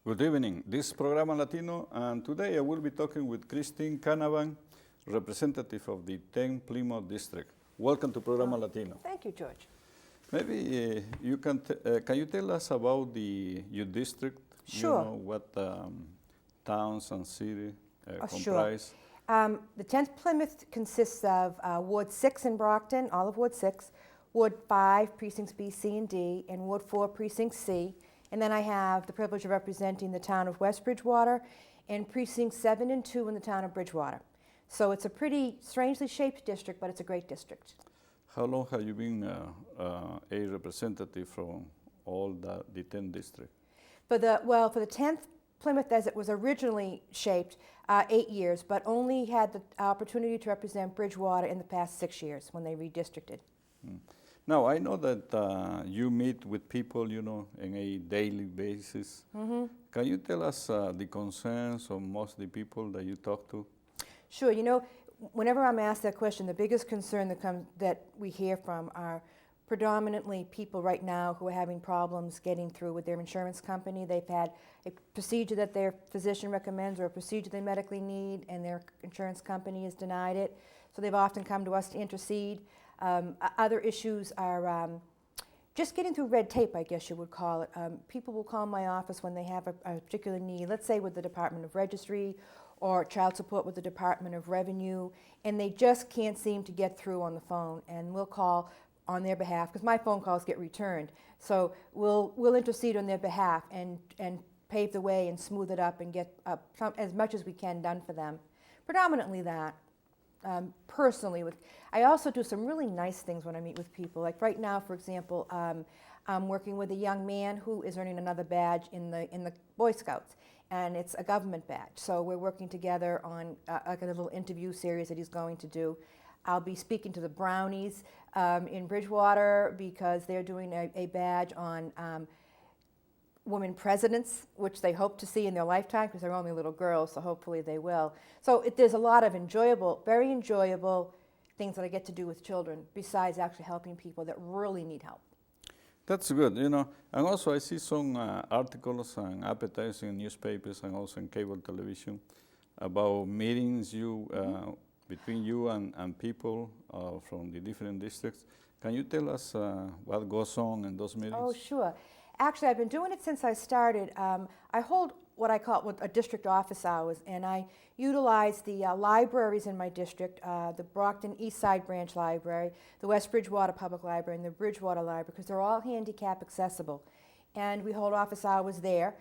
Good evening. This is Programa Latino, and today I will be talking with Christine Canavan, representative of the 10 Plymouth District. Welcome to Programa Latino. Thank you, George. Maybe you can you tell us about your district? Sure. You know, what towns and cities Sure. comprise? The 10th Plymouth consists of Ward 6 in Brockton, all of Ward 6, Ward 5, Precincts B, C, and D, and Ward 4, Precinct C. And then I have the privilege of representing the town of West Bridgewater and Precincts 7 and 2 in the town of Bridgewater. So it's a pretty strangely shaped district, but it's a great district. How long have you been a representative from all the 10 districts? For the 10th Plymouth, as it was originally shaped, 8 years, but only had the opportunity to represent Bridgewater in the past 6 years when they redistricted. Mm. Now, I know that you meet with people, you know, on a daily basis. Mm-hmm. Can you tell us the concerns of most of the people that you talk to? Sure. You know, whenever I'm asked that question, the biggest concern that we hear from are predominantly people right now who are having problems getting through with their insurance company. They've had a procedure that their physician recommends or a procedure they medically need, and their insurance company has denied it. So they've often come to us to intercede. Other issues are just getting through red tape, I guess you would call it. People will call my office when they have a particular need, let's say with the Department of Registry or child support with the Department of Revenue, and they just can't seem to get through on the phone, and we'll call on their behalf, because my phone calls get returned. So we'll intercede on their behalf and pave the way and smooth it up and get as much as we can done for them. Predominantly that. Personally, I also do some really nice things when I meet with people. Like right now, for example, I'm working with a young man who is earning another badge in the Boy Scouts, and it's a government badge. So we're working together on like a little interview series that he's going to do. I'll be speaking to the Brownies in Bridgewater because they're doing a badge on women presidents, which they hope to see in their lifetime because they're only little girls, so hopefully they will. So there's a lot of very enjoyable things that I get to do with children besides actually helping people that really need help. That's good, you know. And also I see some articles and advertising in newspapers and also in cable television about meetings between you and people from the different districts. Can you tell us what goes on in those meetings? Oh, sure. Actually, I've been doing it since I started. I hold what I call a district office hours, and I utilize the libraries in my district, the Brockton East Side Branch Library, the West Bridgewater Public Library, and the Bridgewater Library, because they're all handicap accessible. And we hold office hours there.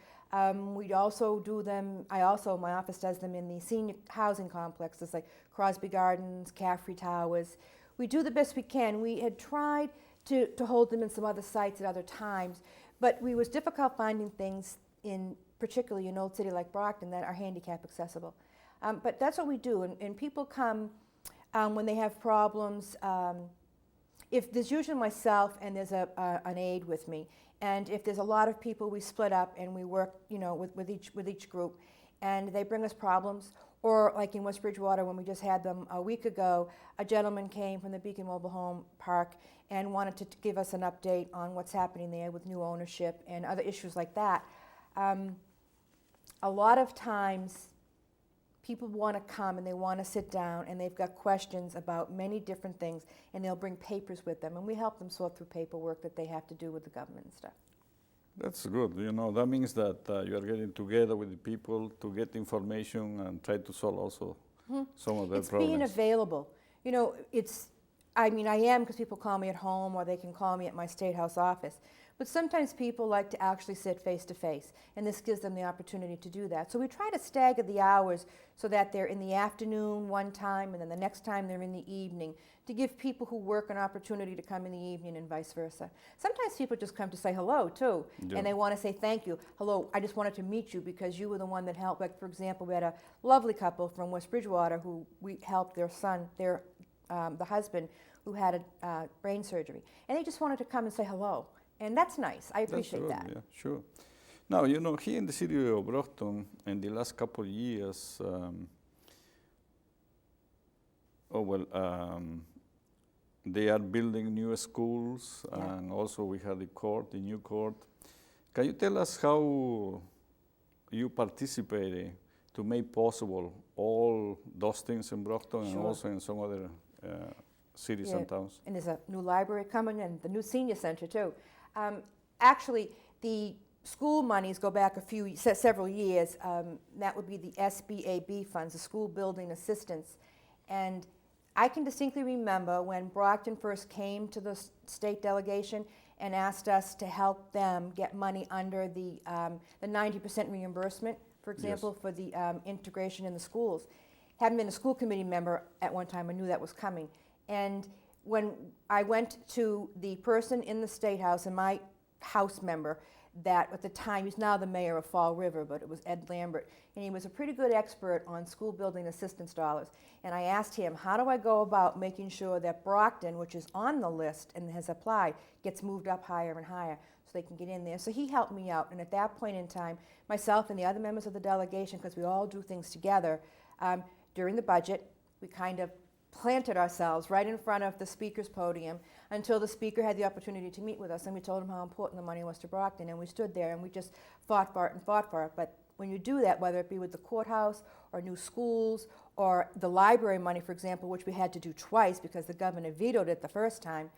We also do them, my office does them in the senior housing complexes like Crosby Gardens, Caffrey Towers. We do the best we can. We had tried to hold them in some other sites at other times, but it was difficult finding things particularly in old city like Brockton that are handicap accessible. But that's what we do, and people come when they have problems. If there's usually myself and there's an aide with me, and if there's a lot of people, we split up and we work, you know, with each group, and they bring us problems. Or like in West Bridgewater, when we just had them a week ago, a gentleman came from the Beacon Mobile Home Park and wanted to give us an update on what's happening there with new ownership and other issues like that. A lot of times, people want to come and they want to sit down and they've got questions about many different things, and they'll bring papers with them, and we help them sort through paperwork that they have to do with the government and stuff. That's good. You know, that means that you are getting together with the people to get information and try to solve also some of their problems. It's being available. You know, I am because people call me at home or they can call me at my State House office. But sometimes people like to actually sit face to face, and this gives them the opportunity to do that. So we try to stagger the hours so that they're in the afternoon one time, and then the next time they're in the evening, to give people who work an opportunity to come in the evening and vice versa. Sometimes people just come to say hello too, and they want to say thank you. Hello, I just wanted to meet you because you were the one that helped. Like, for example, we had a lovely couple from West Bridgewater who we helped their son, the husband, who had a brain surgery, and they just wanted to come and say hello. And that's nice. I appreciate that. Yeah, sure. Now, you know, here in the city of Brockton, in the last couple of years, they are building new schools, and also we had the new court. Can you tell us how you participated to make possible all those things in Brockton and Sure. also in some other cities Yeah, and towns. and there's a new library coming and the new senior center too. Actually, the school monies go back several years. That would be the SBAB funds, the School Building Assistance. And I can distinctly remember when Brockton first came to the state delegation and asked us to help them get money under the 90% reimbursement, for example, Yes. for the integration in the schools. Having been a school committee member at one time, I knew that was coming. And when I went to the person in the State House, and my House member, that at the time, he's now the mayor of Fall River, but it was Ed Lambert, and he was a pretty good expert on school building assistance dollars. And I asked him, how do I go about making sure that Brockton, which is on the list and has applied, gets moved up higher and higher so they can get in there? So he helped me out, and at that point in time, myself and the other members of the delegation, because we all do things together, during the budget, we kind of planted ourselves right in front of the speaker's podium until the speaker had the opportunity to meet with us, and we told him how important the money was to Brockton, and we stood there and we just fought for it and fought for it. But when you do that, whether it be with the courthouse or new schools or the library money, for example, which we had to do twice because the governor vetoed it the first time,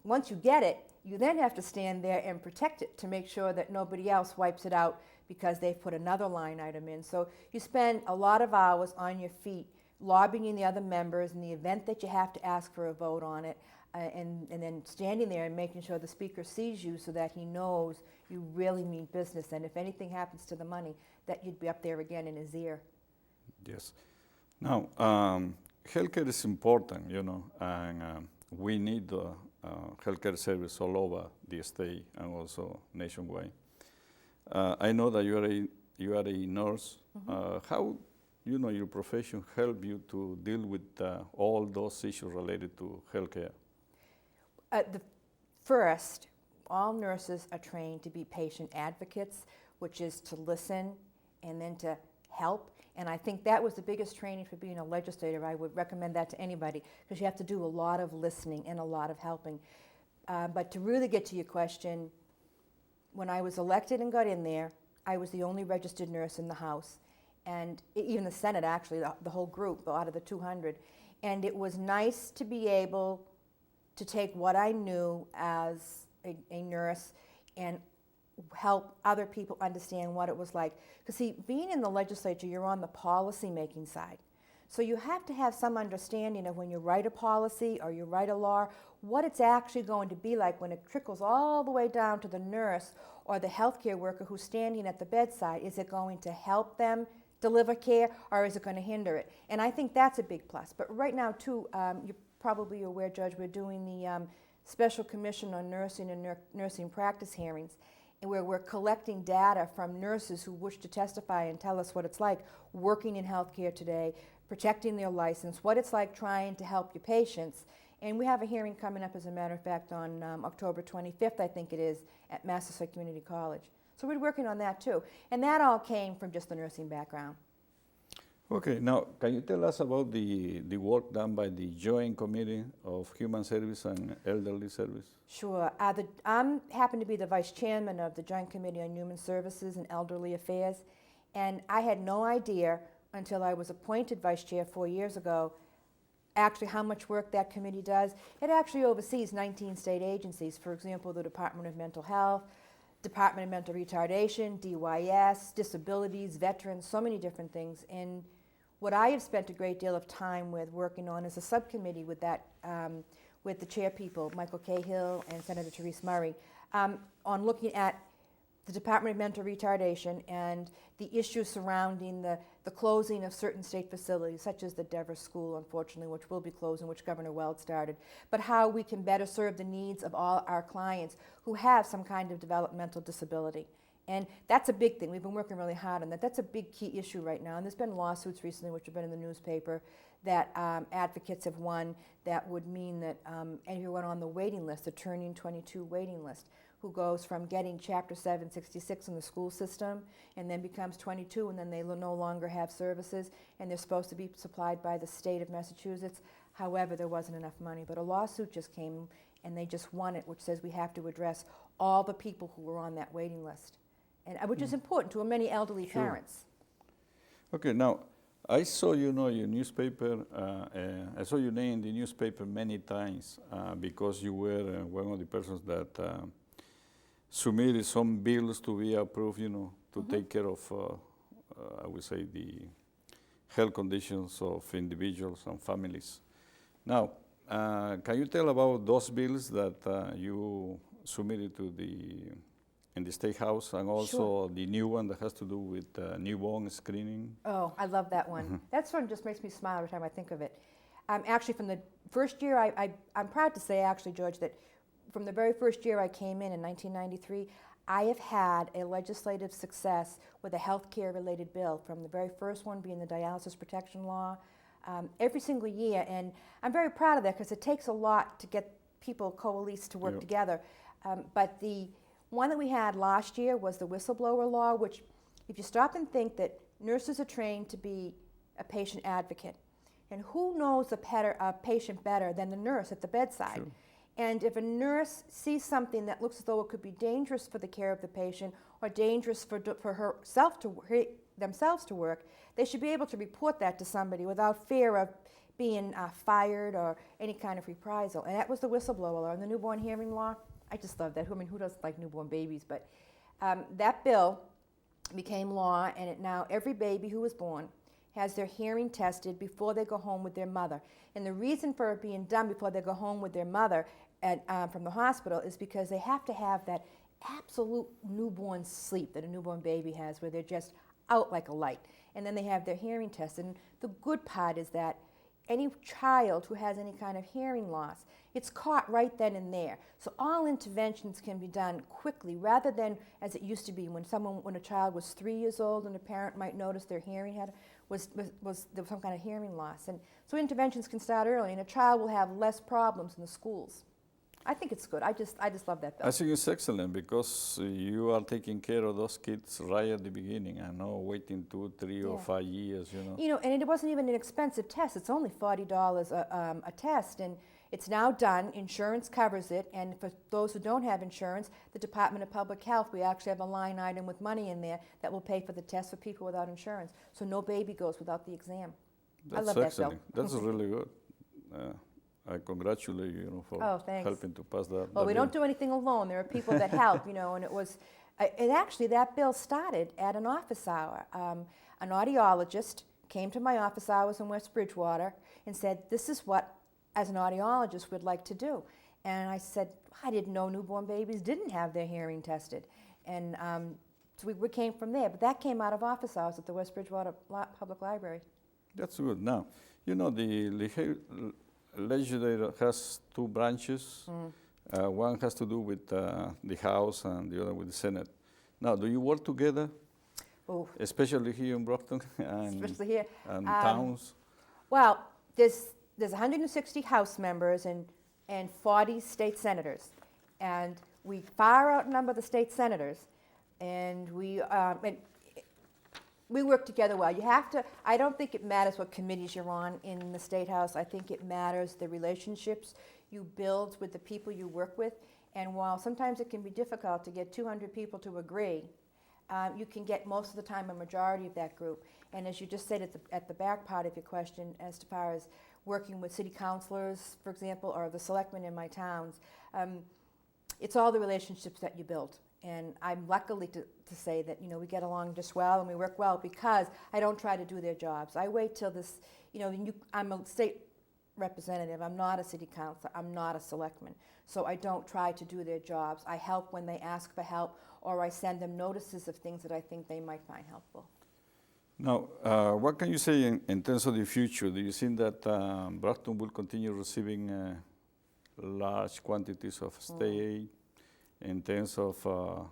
once you get it, you then have to stand there and protect it to make sure that nobody else wipes it out because they've put another line item in. So you spend a lot of hours on your feet lobbying the other members in the event that you have to ask for a vote on it, and then standing there and making sure the speaker sees you so that he knows you really mean business, and if anything happens to the money, that you'd be up there again in his ear. Yes. Now, healthcare is important, you know, and we need healthcare service all over the state and also nationwide. I know that you are a nurse. Mm-hmm. How your profession help you to deal with all those issues related to healthcare? First, all nurses are trained to be patient advocates, which is to listen and then to help. And I think that was the biggest training for being a legislator. I would recommend that to anybody because you have to do a lot of listening and a lot of helping. But to really get to your question, when I was elected and got in there, I was the only registered nurse in the House. And even the Senate, actually, the whole group out of the 200. And it was nice to be able to take what I knew as a nurse and help other people understand what it was like. Because see, being in the legislature, you're on the policy-making side. So you have to have some understanding of when you write a policy or you write a law, what it's actually going to be like when it trickles all the way down to the nurse or the healthcare worker who's standing at the bedside. Is it going to help them deliver care, or is it going to hinder it? And I think that's a big plus. But right now, too, you're probably aware, Judge, we're doing the Special Commission on Nursing and Nursing Practice hearings, and where we're collecting data from nurses who wish to testify and tell us what it's like working in healthcare today, protecting their license, what it's like trying to help your patients. And we have a hearing coming up, as a matter of fact, on October 25th, I think it is, at Massasoit Community College. So we're working on that too. And that all came from just the nursing background. Okay, now can you tell us about the work done by the Joint Committee of Human Service and Elderly Service? Sure. I happen to be the vice chairman of the Joint Committee on Human Services and Elderly Affairs. And I had no idea until I was appointed vice chair 4 years ago actually how much work that committee does. It actually oversees 19 state agencies. For example, the Department of Mental Health, Department of Mental Retardation, DYS, disabilities, veterans, so many different things. And what I have spent a great deal of time with working on is a subcommittee with that, with the chair people, Michael Cahill and Senator Therese Murray, on looking at the Department of Mental Retardation and the issues surrounding the closing of certain state facilities, such as the Devers School, unfortunately, which will be closing, which Governor Weld started, but how we can better serve the needs of all our clients who have some kind of developmental disability. And that's a big thing. We've been working really hard on that. That's a big key issue right now. And there's been lawsuits recently, which have been in the newspaper, that advocates have won that would mean that anyone on the waiting list, the Turning 22 waiting list, who goes from getting Chapter 766 in the school system and then becomes 22, and then they no longer have services, and they're supposed to be supplied by the state of Massachusetts. However, there wasn't enough money. But a lawsuit just came, and they just won it, which says we have to address all the people who were on that waiting list. and which is important to many elderly Sure. parents. Okay, now, I saw, your newspaper, I saw your name in the newspaper many times because you were one of the persons that submitted some bills to be approved, to take care of, I would say, the health conditions of individuals and families. Now, can you tell about those bills that you submitted in the State House, and also Sure. the new one that has to do with newborn screening? Oh, I love that one. That one just makes me smile every time I think of it. Actually, from the first year, I'm proud to say, actually, George, that from the very first year I came in 1993, I have had a legislative success with a health care related bill, from the very first one being the dialysis protection law, every single year. And I'm very proud of that because it takes a lot to get people coalesced to work Yep. together. But the one that we had last year was the whistleblower law, which, if you stop and think that nurses are trained to be a patient advocate, and who knows a patient better than the nurse at the bedside? Sure. And if a nurse sees something that looks as though it could be dangerous for the care of the patient or dangerous for themselves to work, they should be able to report that to somebody without fear of being fired or any kind of reprisal. And that was the whistleblower law. And the newborn hearing law, I just love that. I mean, who doesn't like newborn babies? But that bill became law, and now every baby who was born has their hearing tested before they go home with their mother. And the reason for it being done before they go home with their mother from the hospital is because they have to have that absolute newborn sleep that a newborn baby has, where they're just out like a light. And then they have their hearing tested. And the good part is that any child who has any kind of hearing loss, it's caught right then and there. So all interventions can be done quickly, rather than as it used to be when a child was 3 years old and a parent might notice their hearing there was some kind of hearing loss. And so interventions can start early, and a child will have less problems in the schools. I think it's good. I just love that bill. I think it's excellent because you are taking care of those kids right at the beginning, and not waiting 2, 3, or Yeah. 5 years, And it wasn't even an expensive test. It's only $40 a test, and it's now done. Insurance covers it, and for those who don't have insurance, the Department of Public Health, we actually have a line item with money in there that will pay for the test for people without insurance. So no baby goes without the exam. That's love that bill. excellent. That's really good. I congratulate you, for Oh, thanks. helping to pass that. Well, that we bill. don't do anything alone. There are people that help, and it was, and actually that bill started at an office hour. An audiologist came to my office hours in West Bridgewater and said, "This is what, as an audiologist, we'd like to do." And I said, "I didn't know newborn babies didn't have their hearing tested." And so we came from there. But that came out of office hours at the West Bridgewater Public Library. That's good. Now, the legislature has 2 branches. One has to do with the House, and the other with the Senate. Now, do you work together, Oh, especially here in Brockton and, especially here. and towns? Well, there's 160 House members and 40 state senators, and we far outnumber the state senators, and we work together well. You have to. I don't think it matters what committees you're on in the State House. I think it matters the relationships you build with the people you work with. And while sometimes it can be difficult to get 200 people to agree, you can get most of the time a majority of that group. And as you just said at the back part of your question, as far as working with city councilors, for example, or the selectmen in my towns, it's all the relationships that you build. And I'm lucky to say that we get along just well and we work well, because I don't try to do their jobs. I wait till this. I'm a state representative. I'm not a city councilor. I'm not a selectman. So I don't try to do their jobs. I help when they ask for help, or I send them notices of things that I think they might find helpful. Now, what can you say in terms of the future? Do you think that Brockton will continue receiving large quantities of state aid in terms of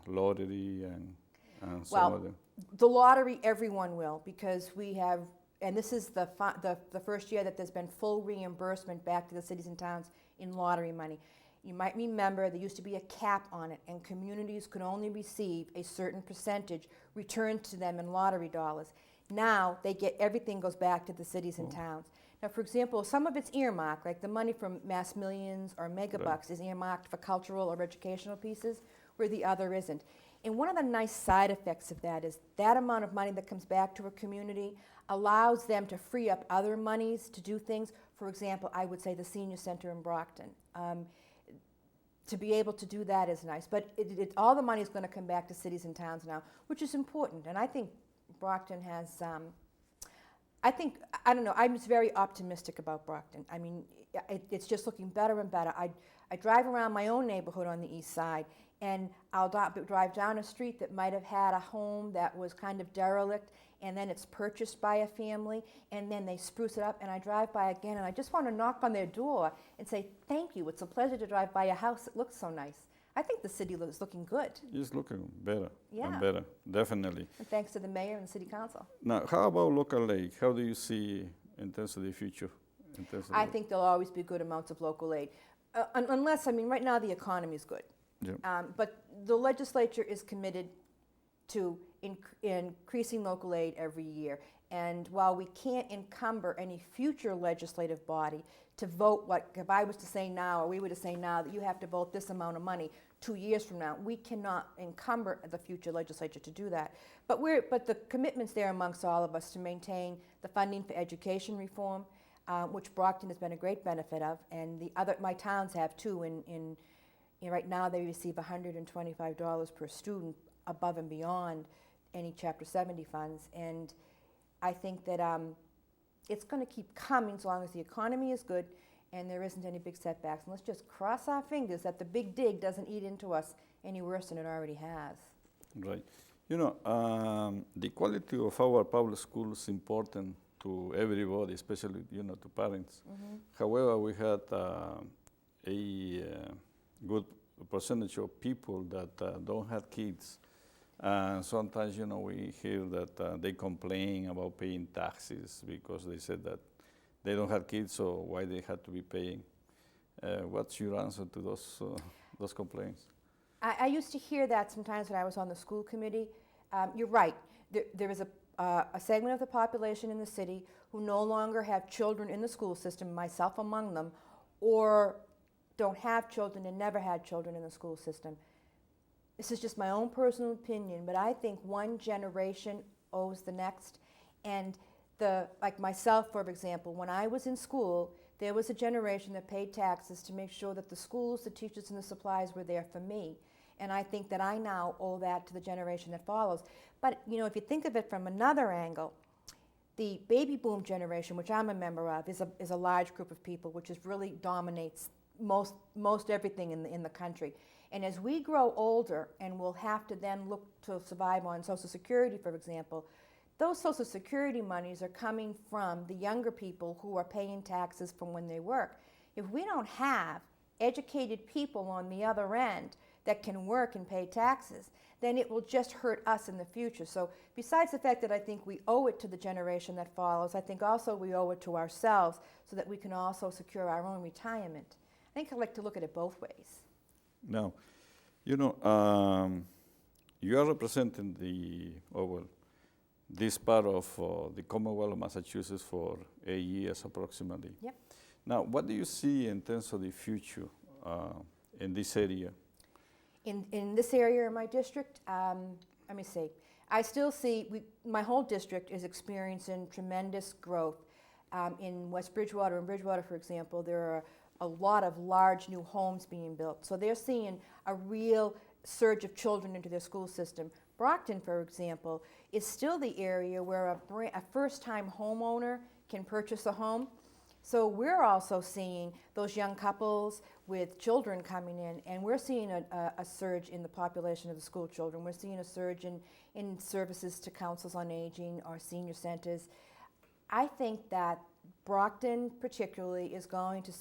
lottery and some other? The lottery, everyone will, because we have, and this is the first year that there's been full reimbursement back to the cities and towns in lottery money. You might remember there used to be a cap on it, and communities could only receive a certain percentage returned to them in lottery dollars. Now everything goes back to the cities and towns. Now, for example, some of it's earmarked, like the money from Mass Millions or Megabucks is earmarked for cultural or educational pieces, where the other isn't. And one of the nice side effects of that is that amount of money that comes back to a community allows them to free up other monies to do things. For example, I would say the senior center in Brockton. To be able to do that is nice. But all the money is going to come back to cities and towns now, which is important. And I think Brockton has, I don't know, I'm just very optimistic about Brockton. I mean, it's just looking better and better. I drive around my own neighborhood on the east side, and I'll drive down a street that might have had a home that was kind of derelict, and then it's purchased by a family, and then they spruce it up, and I drive by again, and I just want to knock on their door and say, thank you, it's a pleasure to drive by a house that looks so nice. I think the city is looking good. It's looking better Yeah. and better, definitely. And thanks to the mayor and the city council. Now, how about local aid? How do you see in terms of the future? I think there'll always be good amounts of local aid. Unless, I mean, right now the economy is good. Yep. But the legislature is committed to increasing local aid every year. And while we can't encumber any future legislative body to vote if I was to say now, or we were to say now that you have to vote this amount of money 2 years from now, we cannot encumber the future legislature to do that. But the commitment's there amongst all of us to maintain the funding for education reform, which Brockton has been a great benefit of, and my towns have too. Right now they receive $125 per student above and beyond any Chapter 70 funds, and I think that it's going to keep coming as long as the economy is good and there isn't any big setbacks. And let's just cross our fingers that the big dig doesn't eat into us any worse than it already has. Right. You know, the quality of our public schools is important to everybody, especially, to parents. Mm-hmm. However, we had a good percentage of people that don't have kids. And sometimes, we hear that they complain about paying taxes because they said that they don't have kids, so why they had to be paying. What's your answer to those complaints? I used to hear that sometimes when I was on the school committee. You're right. There is a segment of the population in the city who no longer have children in the school system, myself among them, or don't have children and never had children in the school system. This is just my own personal opinion, but I think one generation owes the next. And like myself, for example, when I was in school, there was a generation that paid taxes to make sure that the schools, the teachers, and the supplies were there for me. And I think that I now owe that to the generation that follows. But, if you think of it from another angle, the baby boom generation, which I'm a member of, is a large group of people, which really dominates most everything in the country. And as we grow older and we'll have to then look to survive on Social Security, for example, those Social Security monies are coming from the younger people who are paying taxes from when they work. If we don't have educated people on the other end that can work and pay taxes, then it will just hurt us in the future. So besides the fact that I think we owe it to the generation that follows, I think also we owe it to ourselves so that we can also secure our own retirement. I think I like to look at it both ways. Now, you are representing this part of the Commonwealth of Massachusetts for 8 years approximately. Yep. Now, what do you see in terms of the future in this area? In this area in my district, let me see. I still see my whole district is experiencing tremendous growth. In West Bridgewater and Bridgewater, for example, there are a lot of large new homes being built. So they're seeing a real surge of children into their school system. Brockton, for example, is still the area where a first-time homeowner can purchase a home. So we're also seeing those young couples with children coming in, and we're seeing a surge in the population of the school children. We're seeing a surge in services to councils on aging or senior centers. I think that Brockton particularly is going to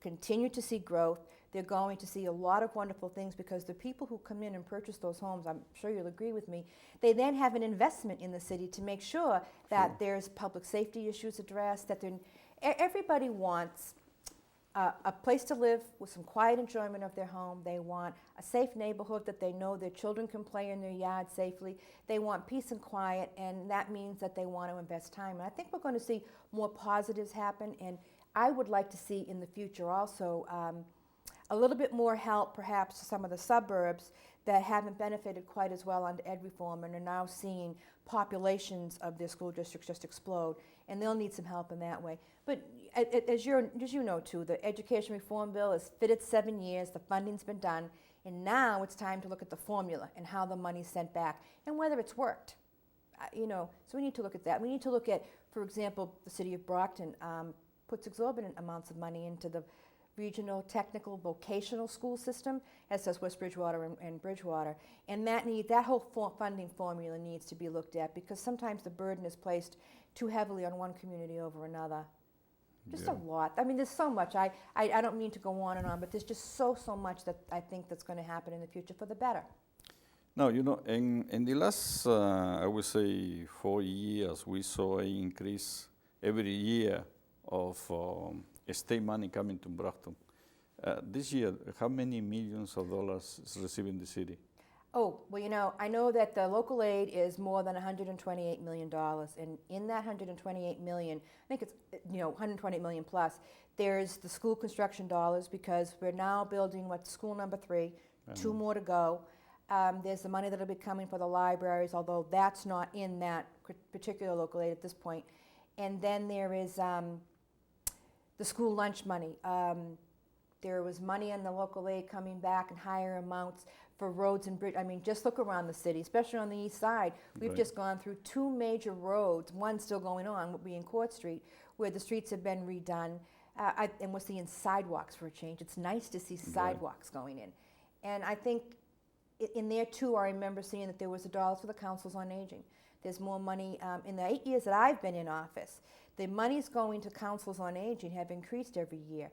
continue to see growth. They're going to see a lot of wonderful things because the people who come in and purchase those homes, I'm sure you'll agree with me, they then have an investment in the city to make sure that there's public safety issues addressed, that everybody wants a place to live with some quiet enjoyment of their home. They want a safe neighborhood that they know their children can play in their yard safely. They want peace and quiet, and that means that they want to invest time. And I think we're going to see more positives happen, and I would like to see in the future also a little bit more help perhaps to some of the suburbs that haven't benefited quite as well under ed reform and are now seeing populations of their school districts just explode, and they'll need some help in that way. But as you know too, the education reform bill has fitted 7 years, the funding's been done, and now it's time to look at the formula and how the money's sent back and whether it's worked. So we need to look at that. We need to look at, for example, the city of Brockton puts exorbitant amounts of money into the regional technical vocational school system, as does West Bridgewater and Bridgewater. And that whole funding formula needs to be looked at, because sometimes the burden is placed too heavily on one community over another. Just a lot. I mean, there's so much. I don't mean to go on and on, but there's just so much that I think that's going to happen in the future for the better. Now, in the last, I would say, 4 years, we saw an increase every year of state money coming to Brockton. This year, how many millions of dollars is receiving the city? Oh, well, I know that the local aid is more than $128 million, and in that $128 million, I think it's, $128 million plus, there's the school construction dollars, because we're now building school number 3, 2 more to go. There's the money that'll be coming for the libraries, although that's not in that particular local aid at this point. And then there is the school lunch money. There was money in the local aid coming back in higher amounts for roads and bridges. I mean, just look around the city, especially on the east side. We've just gone through 2 major roads, one still going on, being Court Street, where the streets have been redone. And we're seeing sidewalks for a change. It's nice to see sidewalks going in. And I think in there too, I remember seeing that there was $1 for the councils on aging. There's more money in the 8 years that I've been in office. The monies going to councils on aging have increased every year.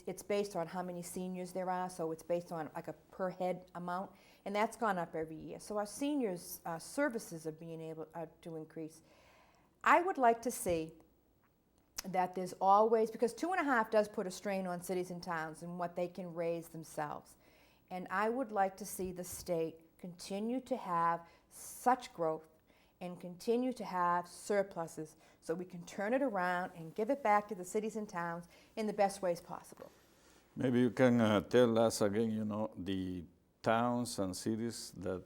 It's based on how many seniors there are, so it's based on like a per head amount, and that's gone up every year. So our seniors' services are being able to increase. I would like to see that there's always, because 2.5 does put a strain on cities and towns and what they can raise themselves. And I would like to see the state continue to have such growth and continue to have surpluses so we can turn it around and give it back to the cities and towns in the best ways possible. Maybe you can tell us again, the towns and cities that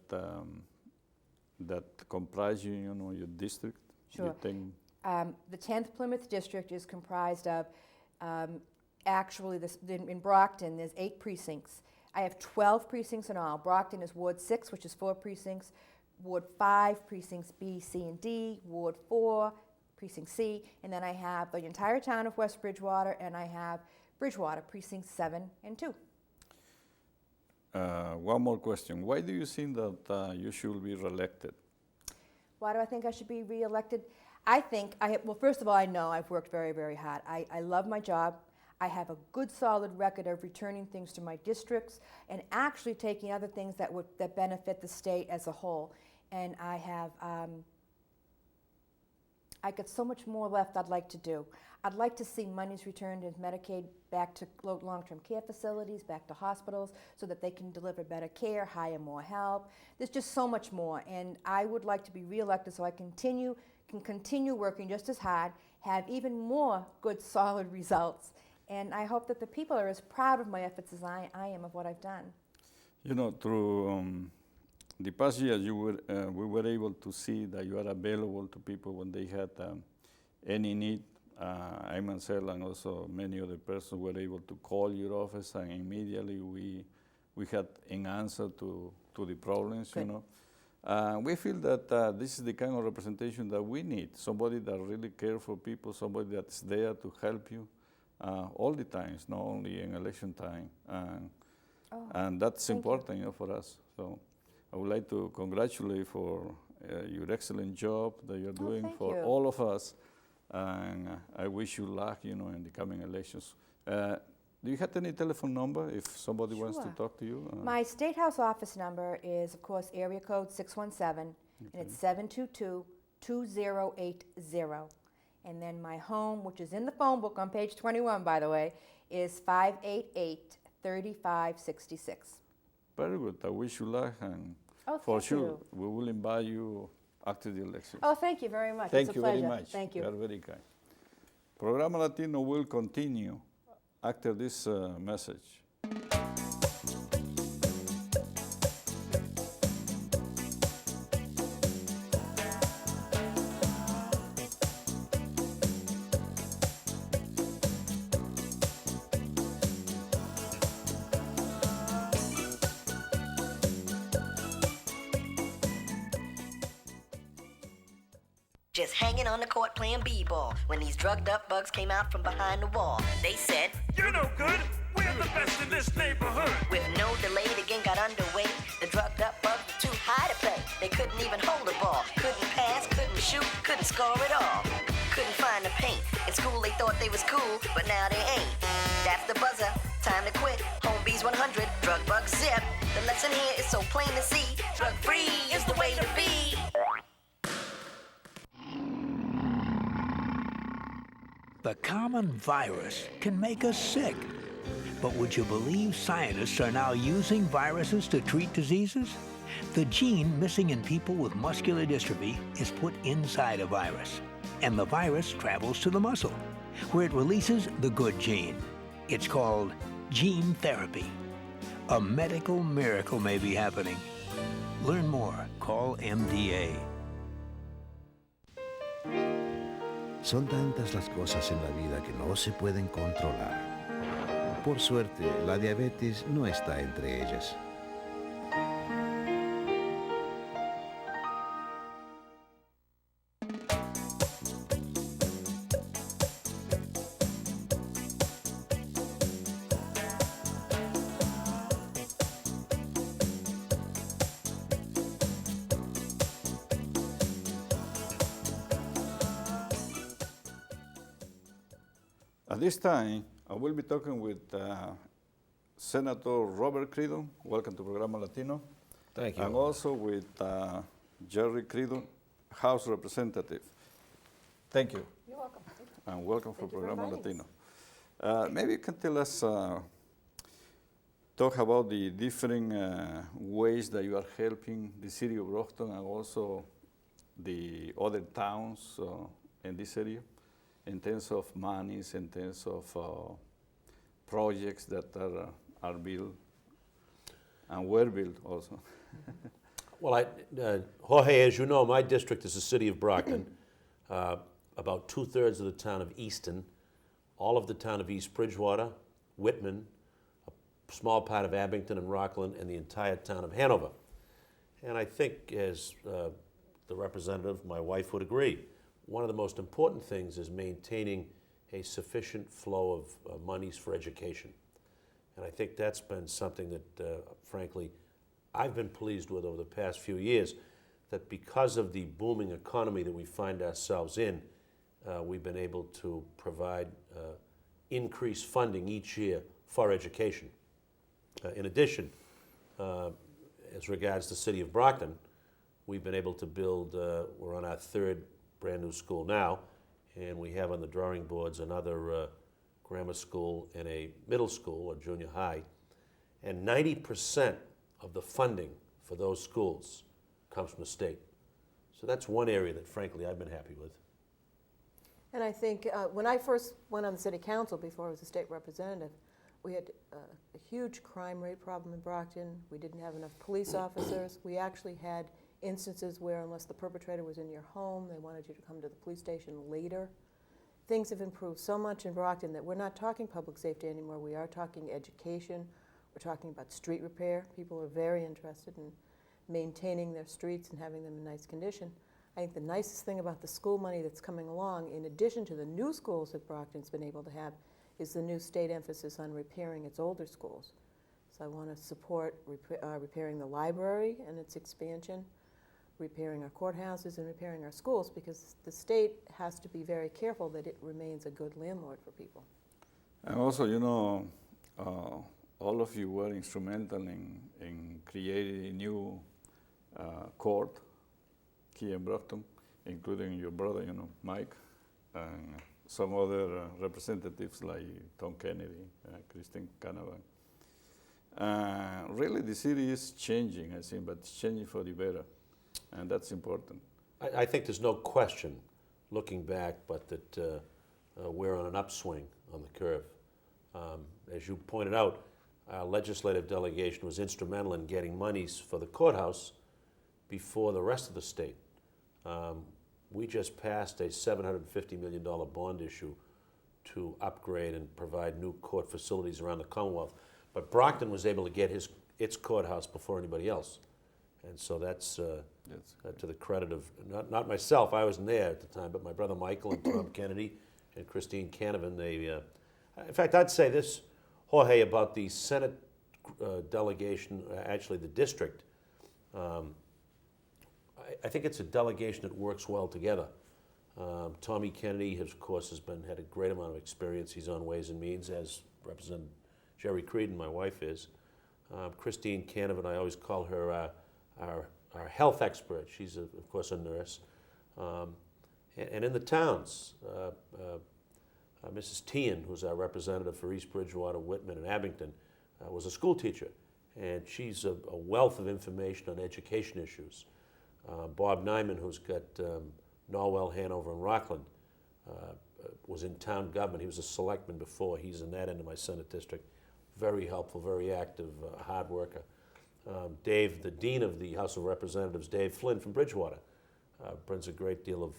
that comprise your district. Sure. The 10th Plymouth District is comprised of, actually, in Brockton, there's 8 precincts. I have 12 precincts in all. Brockton is Ward 6, which is 4 precincts. Ward 5, precincts B, C, and D. Ward 4, precinct C. And then I have the entire town of West Bridgewater, and I have Bridgewater, precincts 7 and 2. One more question. Why do you think that you should be reelected? Why do I think I should be reelected? I think, well, first of all, I know I've worked very, very hard. I love my job. I have a good, solid record of returning things to my districts and actually taking other things that benefit the state as a whole. And I got so much more left I'd like to do. I'd like to see monies returned as Medicaid back to long-term care facilities, back to hospitals, so that they can deliver better care, hire more help. There's just so much more, and I would like to be reelected so I can continue working just as hard, have even more good, solid results. And I hope that the people are as proud of my efforts as I am of what I've done. Through the past years, we were able to see that you are available to people when they had any need. I myself and also many other persons were able to call your office, and immediately we had an answer to the problems. Good. We feel that this is the kind of representation that we need. Somebody that really cares for people, somebody that's there to help you. All the times, not only in election time, and that's important, for us. So I would like to congratulate you for your excellent job that you're doing for all of us, and I wish you luck, in the coming elections. Do you have any telephone number if somebody wants to talk to you? My State House office number is, of course, area code 617, and it's 722-2080. And then my home, which is in the phone book on page 21, by the way, is 588-3566. Very good. I wish you luck, and for sure, we will invite you after the election. Oh, thank you very much. Thank it's a you pleasure. very much. Thank you. You are very kind. Programa Latino will continue after this message. just hanging on the court playing b-ball when these drugged up bugs came out from behind the wall. They said, "You're no good. We're the best in this neighborhood." With no delay, the game got underway. The drugged up bugs were too high to play. They couldn't even hold the ball. Couldn't pass, couldn't shoot, couldn't score at all. Couldn't find the paint. In school they thought they was cool, but now they ain't. That's the buzzer. Time to quit. Home B's 100. Drug bug zip. The lesson here is so plain to see. Drug free is the way to be. The common virus can make us sick. But would you believe scientists are now using viruses to treat diseases? The gene missing in people with muscular dystrophy is put inside a virus, and the virus travels to the muscle, where it releases the good gene. It's called gene therapy. A medical miracle may be happening. Learn more. Call MDA. Son tantas las cosas en la vida que no se pueden controlar. Por suerte, la diabetes no está entre ellas. At this time, I will be talking with Senator Robert Credo. Welcome to Programa Latino. Thank you. And also with Jerry Credo, House Representative. Thank you. You're welcome. And welcome for Thank you for Programa inviting Latino. Maybe you can tell us, talk about the different ways that you are helping the city of Brockton and also the other towns in this area, in terms of monies, in terms of projects that are built and were built also. Well, Jorge, as you know, my district is the city of Brockton. About 2/3 of the town of Easton, all of the town of East Bridgewater, Whitman, a small part of Abington and Rockland, and the entire town of Hanover. And I think, as the representative, my wife would agree, one of the most important things is maintaining a sufficient flow of monies for education. And I think that's been something that, frankly, I've been pleased with over the past few years, that because of the booming economy that we find ourselves in, we've been able to provide increased funding each year for education. In addition, as regards the city of Brockton, we've been able to build, we're on our third brand new school now, and we have on the drawing boards another grammar school and a middle school or junior high. And 90% of the funding for those schools comes from the state. So that's one area that, frankly, I've been happy with. And I think when I first went on the city council before I was a state representative, we had a huge crime rate problem in Brockton. We didn't have enough police officers. We actually had instances where unless the perpetrator was in your home, they wanted you to come to the police station later. Things have improved so much in Brockton that we're not talking public safety anymore. We are talking education. We're talking about street repair. People are very interested in maintaining their streets and having them in nice condition. I think the nicest thing about the school money that's coming along, in addition to the new schools that Brockton's been able to have, is the new state emphasis on repairing its older schools. So I want to support repairing the library and its expansion, repairing our courthouses and repairing our schools, because the state has to be very careful that it remains a good landlord for people. And also, you know, all of you were instrumental in creating a new court here in Brockton, including your brother, you know, Mike, and some other representatives like Tom Kennedy, Christine Canavan. Really, the city is changing, I think, but it's changing for the better, and that's important. I think there's no question, looking back, but that we're on an upswing on the curve. As you pointed out, our legislative delegation was instrumental in getting monies for the courthouse before the rest of the state. We just passed a $750 million bond issue to upgrade and provide new court facilities around the Commonwealth. But Brockton was able to get its courthouse before anybody else. And so that's That's to the credit of, not myself, I wasn't there at the time, but my brother Michael and Tom Kennedy and Christine Canavan, in fact, I'd say this, Jorge, about the Senate delegation, actually the district, I think it's a delegation that works well together. Tommy Kennedy, of course, had a great amount of experience. He's on Ways and Means, as Representative Jerry Creedon, my wife, is. Christine Canavan, I always call her our health expert. She's, of course, a nurse. And in the towns, Mrs. Tian, who's our representative for East Bridgewater, Whitman, and Abington, was a school teacher. And she's a wealth of information on education issues. Bob Nyman, who's got Norwell, Hanover, and Rockland, was in town government. He was a selectman before. He's in that end of my Senate district. Very helpful, very active, hard worker. Dave, the Dean of the House of Representatives, Dave Flynn from Bridgewater, brings a great deal of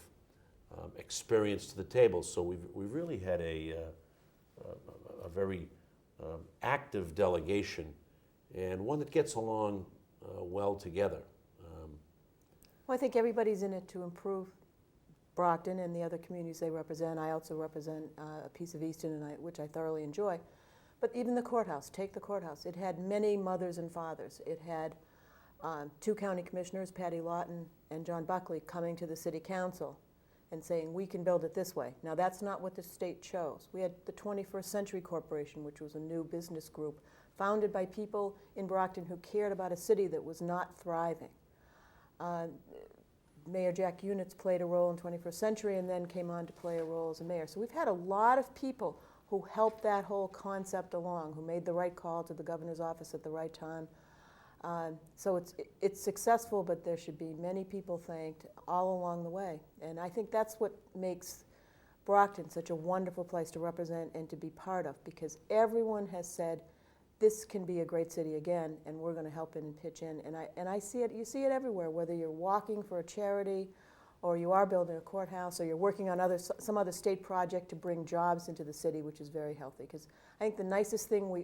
experience to the table. So we've really had a very active delegation, and one that gets along well together. Well, I think everybody's in it to improve Brockton and the other communities they represent. I also represent a piece of Easton, which I thoroughly enjoy. But even the courthouse, take the courthouse. It had many mothers and fathers. It had 2 county commissioners, Patty Lawton and John Buckley, coming to the city council and saying, we can build it this way. Now, that's not what the state chose. We had the 21st Century Corporation, which was a new business group founded by people in Brockton who cared about a city that was not thriving. Mayor Jack Units played a role in 21st Century and then came on to play a role as a mayor. So we've had a lot of people who helped that whole concept along, who made the right call to the governor's office at the right time. So it's successful, but there should be many people thanked all along the way. And I think that's what makes Brockton such a wonderful place to represent and to be part of, because everyone has said, this can be a great city again, and we're going to help in and pitch in. And I see it, you see it everywhere, whether you're walking for a charity, or you are building a courthouse, or you're working on some other state project to bring jobs into the city, which is very healthy. Because I think the nicest thing we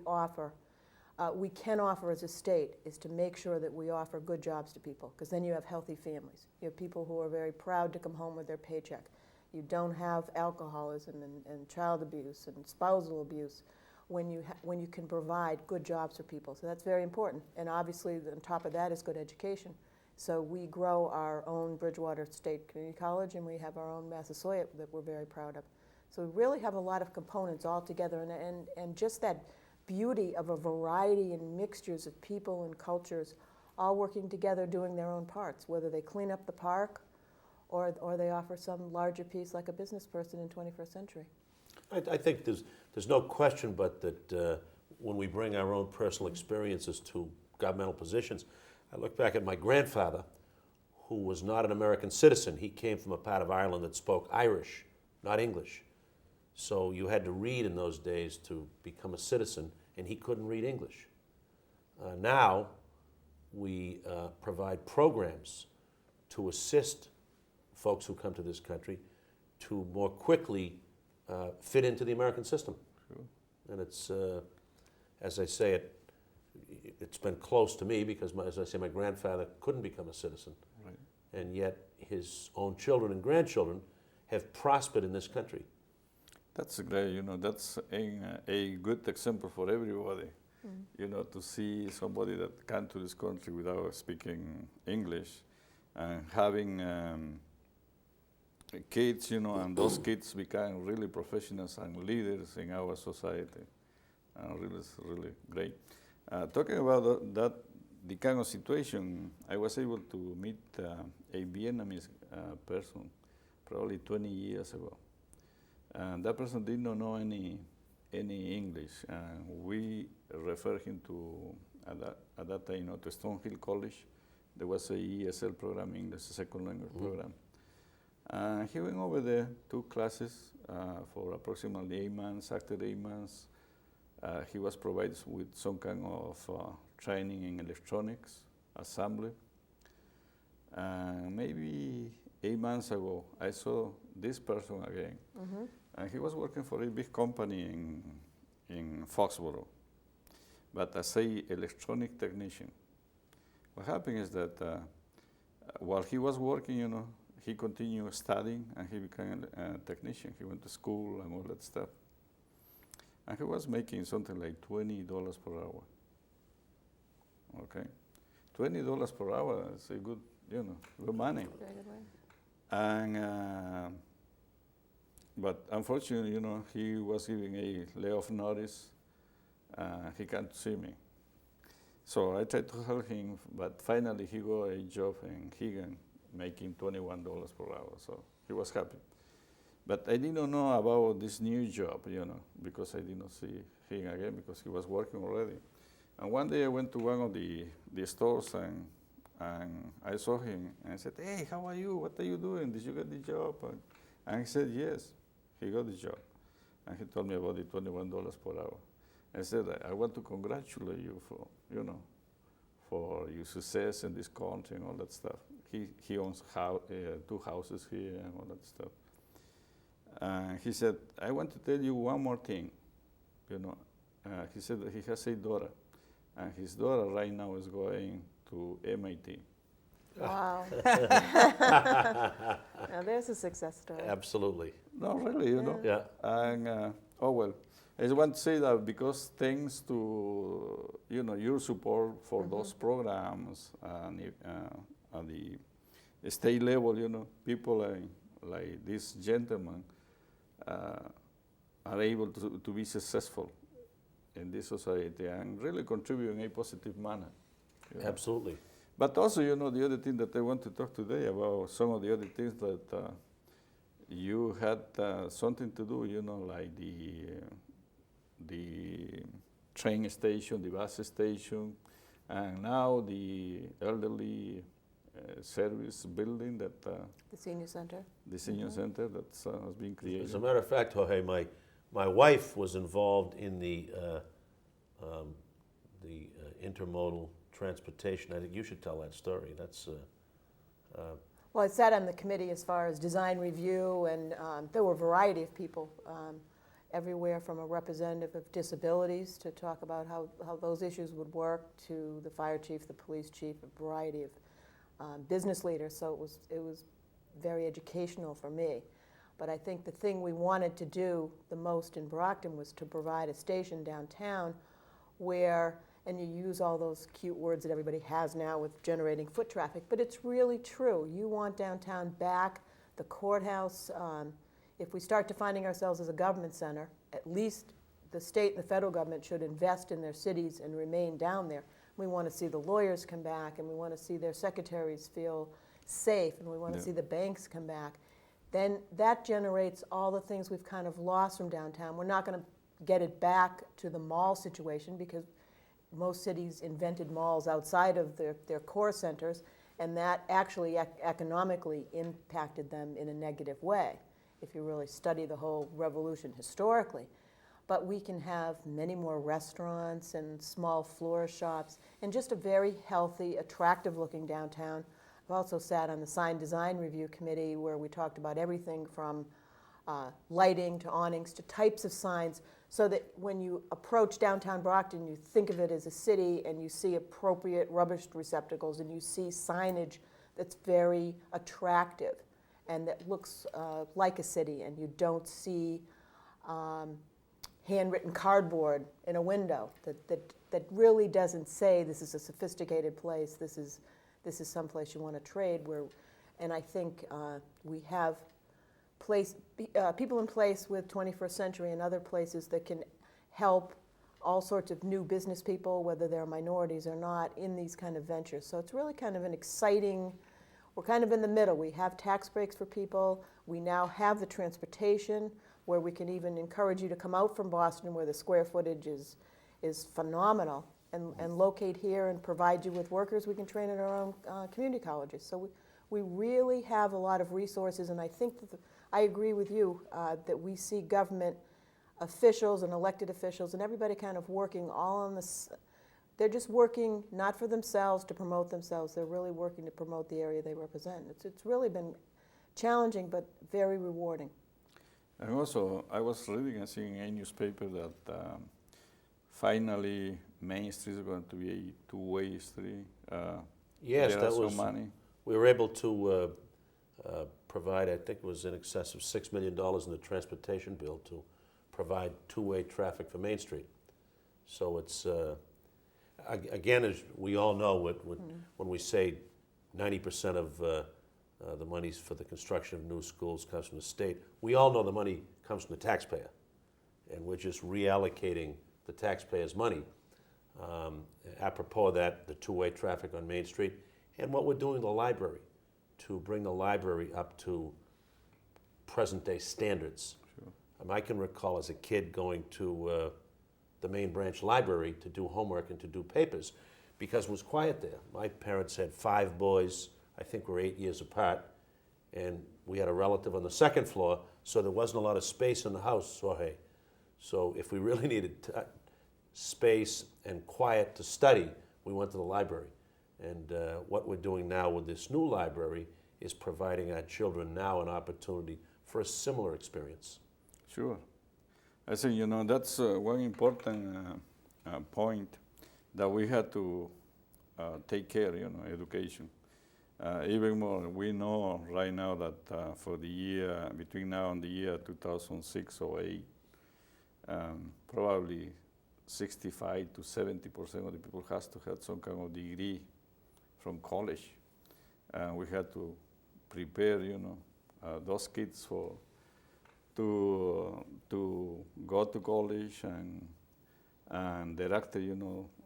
can offer as a state, is to make sure that we offer good jobs to people, because then you have healthy families. You have people who are very proud to come home with their paycheck. You don't have alcoholism and child abuse and spousal abuse when you can provide good jobs for people. So that's very important. And obviously, on top of that is good education. So we grow our own Bridgewater State Community College, and we have our own Massasoit that we're very proud of. So we really have a lot of components all together, and just that beauty of a variety and mixtures of people and cultures all working together doing their own parts, whether they clean up the park or they offer some larger piece like a business person in 21st century. I think there's no question but that when we bring our own personal experiences to governmental positions, I look back at my grandfather, who was not an American citizen. He came from a part of Ireland that spoke Irish, not English. So you had to read in those days to become a citizen, and he couldn't read English. Now we provide programs to assist folks who come to this country to more quickly fit into the American system. Sure. And it's, as I say, it's been close to me because, as I say, my grandfather couldn't become a citizen. Right. And yet his own children and grandchildren have prospered in this country. That's great, that's a good example for everybody, to see somebody that came to this country without speaking English and having kids, and those kids become really professionals and leaders in our society. Really great. Talking about the kind of situation, I was able to meet a Vietnamese person probably 20 years ago. And that person did not know any English. And we referred him to, at that time, to Stonehill College. There was a ESL program, English second language program. He went over there, took classes for approximately 8 months. After 8 months, he was provided with some kind of training in electronics, assembly. Maybe 8 months ago, I saw this person again. And he was working for a big company in Foxborough, but as an electronic technician. What happened is that while he was working, he continued studying and he became a technician. He went to school and all that stuff. And he was making something like $20 per hour. Okay? $20 per hour is a good, good money. Very good way. And, but unfortunately, he was giving a layoff notice. He can't see me. So I tried to help him, but finally he got a job in Higan, making $21 per hour, so he was happy. But I didn't know about this new job, because I did not see him again because he was working already. And one day I went to one of the stores and I saw him and I said, "Hey, how are you? What are you doing? Did you get the job?" And he said, "Yes, he got the job." And he told me about the $21 per hour. I said, "I want to congratulate you for, for your success in this country and all that stuff." He owns 2 houses here and all that stuff. And he said, "I want to tell you one more thing." He said that he has a daughter, and his daughter right now is going to MIT. Wow. Now there's a success story. Absolutely. No, really, Yeah. And, I just want to say that because thanks to, your support for those programs and at the state level, people like this gentleman are able to be successful in this society and really contribute in a positive manner. Absolutely. But also, the other thing that I want to talk today about some of the other things that you had something to do, like the train station, the bus station, and now the elderly service building that The senior center. the senior center that has been created. As a matter of fact, Jorge, my wife was involved in the intermodal transportation. I think you should tell that story. That's Well, I sat on the committee as far as design review, and there were a variety of people, everywhere from a representative of disabilities to talk about how those issues would work, to the fire chief, the police chief, a variety of business leaders. So it was very educational for me. But I think the thing we wanted to do the most in Brockton was to provide a station downtown where, and you use all those cute words that everybody has now with generating foot traffic, but it's really true. You want downtown back, the courthouse. If we start defining ourselves as a government center, at least the state and the federal government should invest in their cities and remain down there. We want to see the lawyers come back, and we want to see their secretaries feel safe, and we want to see the banks come back. Then that generates all the things we've kind of lost from downtown. We're not going to get it back to the mall situation because most cities invented malls outside of their core centers, and that actually economically impacted them in a negative way, if you really study the whole revolution historically. But we can have many more restaurants and small floor shops and just a very healthy, attractive-looking downtown. I've also sat on the Sign Design Review Committee where we talked about everything from lighting to awnings to types of signs, so that when you approach downtown Brockton, you think of it as a city and you see appropriate rubbish receptacles and you see signage that's very attractive and that looks like a city, and you don't see handwritten cardboard in a window that really doesn't say this is a sophisticated place, this is someplace you want to trade. And I think we have people in place with 21st Century and other places that can help all sorts of new business people, whether they're minorities or not, in these kind of ventures. So it's really kind of an exciting, we're kind of in the middle. We have tax breaks for people. We now have the transportation where we can even encourage you to come out from Boston where the square footage is phenomenal and locate here and provide you with workers we can train at our own community colleges. So we really have a lot of resources, and I think that I agree with you that we see government officials and elected officials and everybody kind of working all on this. They're just working not for themselves to promote themselves. They're really working to promote the area they represent. It's really been challenging but very rewarding. And also, I was reading and seeing a newspaper that finally Main Street is going to be a two-way street. yes, there that are was so many. We were able to provide, I think it was in excess of $6 million in the transportation bill to provide two-way traffic for Main Street. So it's, again, as we all know, when we say 90% of the monies for the construction of new schools comes from the state, we all know the money comes from the taxpayer. And we're just reallocating the taxpayers' money. Apropos of that, the two-way traffic on Main Street, and what we're doing in the library to bring the library up to present-day standards. Sure. I can recall as a kid going to the main branch library to do homework and to do papers because it was quiet there. My parents had 5 boys. I think we're 8 years apart, and we had a relative on the second floor, so there wasn't a lot of space in the house, Jorge. So if we really needed space and quiet to study, we went to the library. And what we're doing now with this new library is providing our children now an opportunity for a similar experience. Sure. I think, that's one important point that we had to take care, education. Even more, we know right now that for the year, between now and the year 2006 or 8, probably 65 to 70% of the people has to have some kind of degree from college. We had to prepare, those kids to go to college, and thereafter,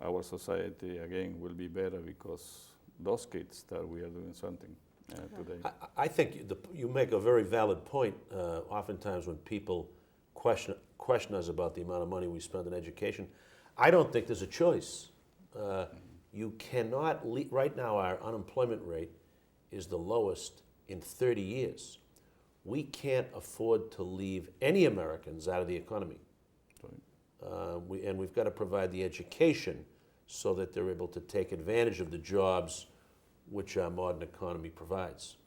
our society again will be better because those kids that we are doing something today. I think you make a very valid point. Oftentimes when people question us about the amount of money we spend on education, I don't think there's a choice. You cannot, right now our unemployment rate is the lowest in 30 years. We can't afford to leave any Americans out of the economy. Right. And we've got to provide the education so that they're able to take advantage of the jobs which our modern economy provides.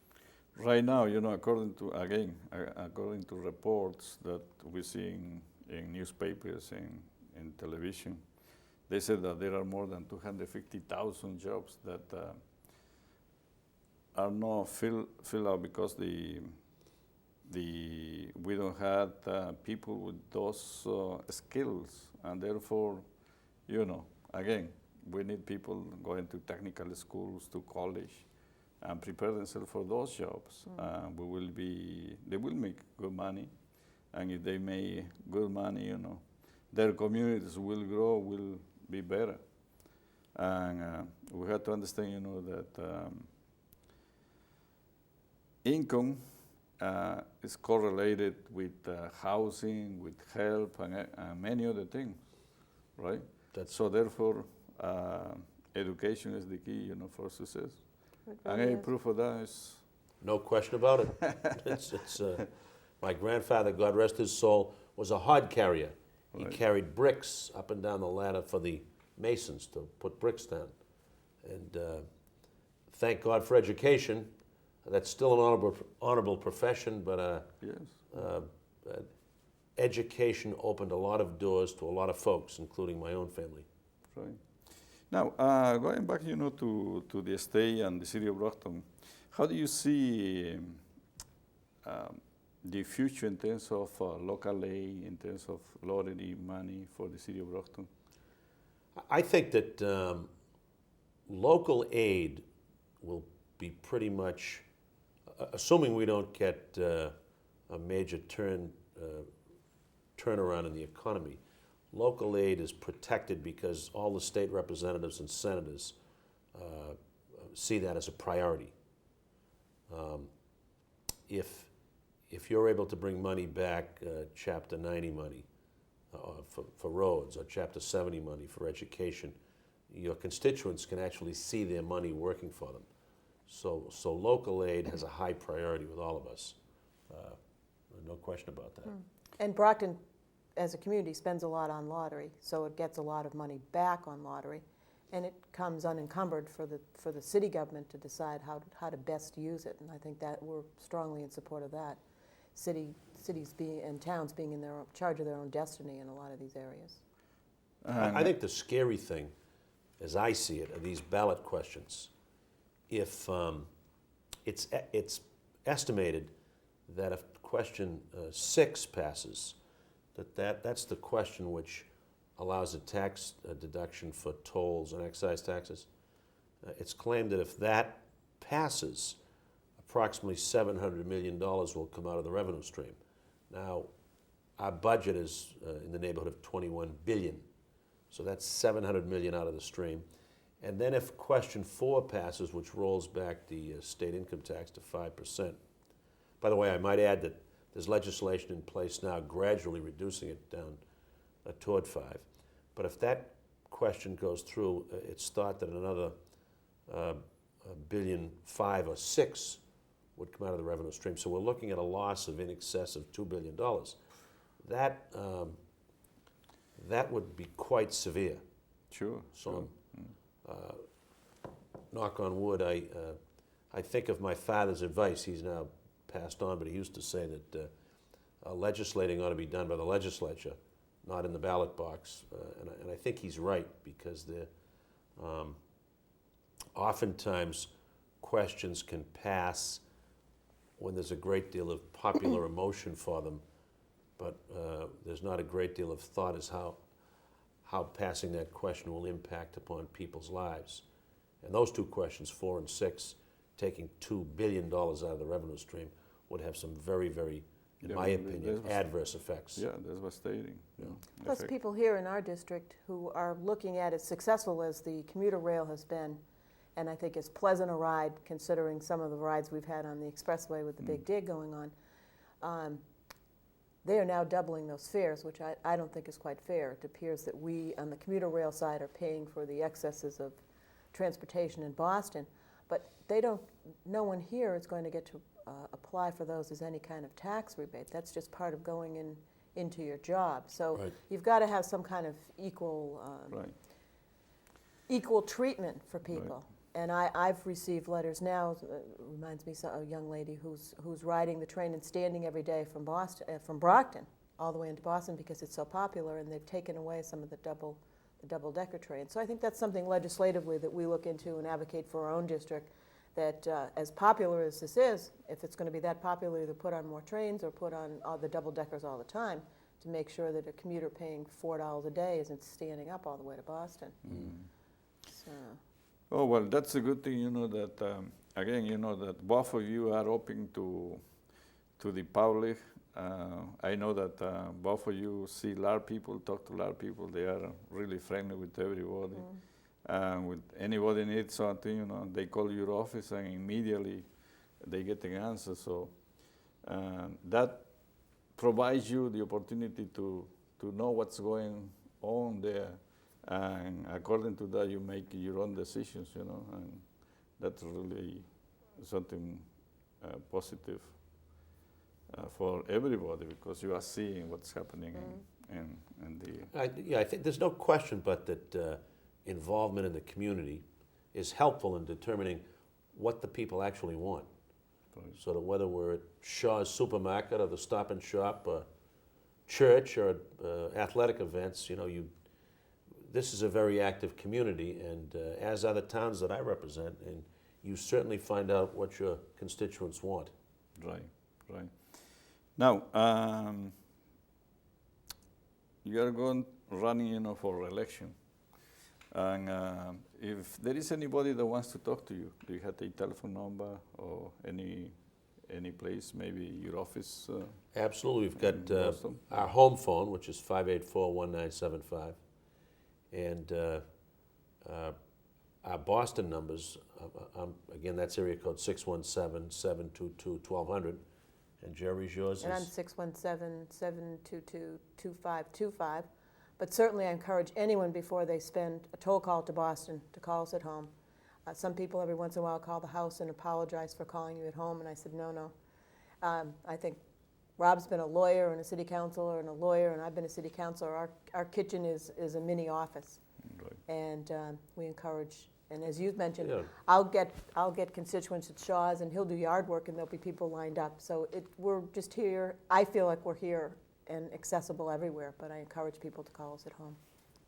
Right now, according to reports that we see in newspapers and in television, they said that there are more than 250,000 jobs that are not filled out because we don't have people with those skills, and therefore, again, we need people going to technical schools, to college, and prepare themselves for those jobs. They will make good money, and if they make good money, their communities will grow, will be better. And we have to understand, that income is correlated with housing, with health, and many other things, right? So therefore, education is the key, for success. And any proof of that is... No question about it. My grandfather, God rest his soul, was a hod carrier. He carried bricks up and down the ladder for the masons to put bricks down. And thank God for education. That's still an honorable profession, but education opened a lot of doors to a lot of folks, including my own family. Right. Now, going back, to the state and the city of Brockton, how do you see the future in terms of local aid, in terms of lottery money for the city of Brockton? I think that local aid will be pretty much, assuming we don't get a major turnaround in the economy, local aid is protected because all the state representatives and senators see that as a priority. If you're able to bring money back, Chapter 90 money for roads, or Chapter 70 money for education, your constituents can actually see their money working for them. So local aid has a high priority with all of us. No question about that. And Brockton, as a community, spends a lot on lottery, so it gets a lot of money back on lottery, and it comes unencumbered for the city government to decide how to best use it, and I think that we're strongly in support of that. Cities and towns being in charge of their own destiny in a lot of these areas. I think the scary thing, as I see it, are these ballot questions. If it's estimated that if question 6 passes, that's the question which allows a tax deduction for tolls and excise taxes. It's claimed that if that passes, approximately $700 million will come out of the revenue stream. Now, our budget is in the neighborhood of $21 billion, so that's $700 million out of the stream. And then if question 4 passes, which rolls back the state income tax to 5%. By the way, I might add that there's legislation in place now gradually reducing it down toward 5. But if that question goes through, it's thought that another $1.5 billion or 6 would come out of the revenue stream. So we're looking at a loss of in excess of $2 billion. That would be quite severe. Sure. So, knock on wood, I think of my father's advice. He's now passed on, but he used to say that legislating ought to be done by the legislature, not in the ballot box. And I think he's right, because oftentimes questions can pass when there's a great deal of popular emotion for them, but there's not a great deal of thought as how passing that question will impact upon people's lives. And those 2 questions, 4 and 6, taking $2 billion out of the revenue stream, would have some very, very, in my opinion, adverse effects. Yeah, devastating. Yeah. Plus, people here in our district who are looking at as successful as the commuter rail has been, and I think as pleasant a ride considering some of the rides we've had on the expressway with the Big Dig going on, they are now doubling those fares, which I don't think is quite fair. It appears that we, on the commuter rail side, are paying for the excesses of transportation in Boston, but no one here is going to get to apply for those as any kind of tax rebate. That's just part of going into your job. So you've got to have some kind of equal treatment for people. And I've received letters now. Reminds me of a young lady who's riding the train and standing every day from Brockton all the way into Boston because it's so popular, and they've taken away some of the double-decker trains. So I think that's something legislatively that we look into and advocate for our own district. That as popular as this is, if it's going to be that popular, either put on more trains or put on all the double-deckers all the time, to make sure that a commuter paying $4 a day isn't standing up all the way to Boston. So. Oh, well, that's a good thing, that, again, that both of you are open to the public. I know that both of you see a lot of people, talk to a lot of people. They are really friendly with everybody. With anybody needs something, they call your office and immediately they get the answer. So that provides you the opportunity to know what's going on there. And according to that, you make your own decisions, and that's really something positive for everybody, because you are seeing what's happening in the... I think there's no question but that involvement in the community is helpful in determining what the people actually want. So that whether we're at Shaw's Supermarket or the Stop and Shop or church or athletic events, this is a very active community, and as are the towns that I represent, and you certainly find out what your constituents want. Right. Now, you are running, for election, and if there is anybody that wants to talk to you, do you have a telephone number or any place, maybe your office? Absolutely. We've got our home phone, which is 584-1975. And our Boston numbers, again, that's area code 617-722-1200. And Jerry's yours? And I'm 617-722-2525. But certainly I encourage anyone before they spend a toll call to Boston to call us at home. Some people every once in a while call the house and apologize for calling you at home, and I said, no. I think Rob's been a lawyer and a city councilor and a lawyer, and I've been a city councilor. Our kitchen is a mini office. Right. And we encourage, and as you've mentioned, Yeah. I'll get constituents at Shaw's, and he'll do yard work, and there'll be people lined up. So we're just here. I feel like we're here and accessible everywhere, but I encourage people to call us at home.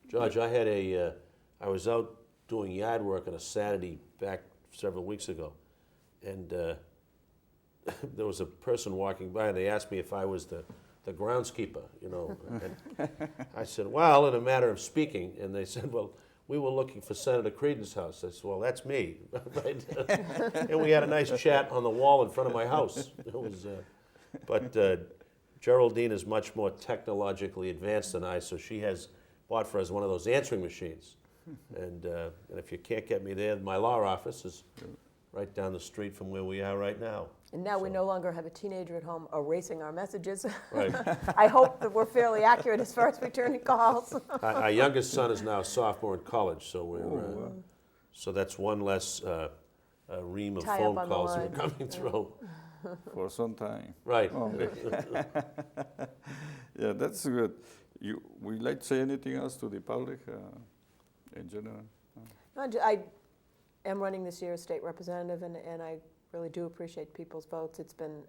George, I was out doing yard work on a Saturday back several weeks ago, and there was a person walking by, and they asked me if I was the groundskeeper, you know. And I said, well, in a matter of speaking. And they said, well, we were looking for Senator Creedon's house. I said, well, that's me. Right? And we had a nice chat on the wall in front of my house. It was, but Geraldine is much more technologically advanced than I, so she has bought for us one of those answering machines. And if you can't get me there, my law office is right down the street from where we are right now. And now we no longer have a teenager at home erasing our messages. Right. I hope that we're fairly accurate as far as returning calls. Our youngest son is now a sophomore in college, so we're so that's one less ream of Tie phone up on the calls that line. are coming through. For some time. Right. Yeah, that's good. Would you like to say anything else to the public in general? I am running this year as state representative, and I really do appreciate people's votes. It's been,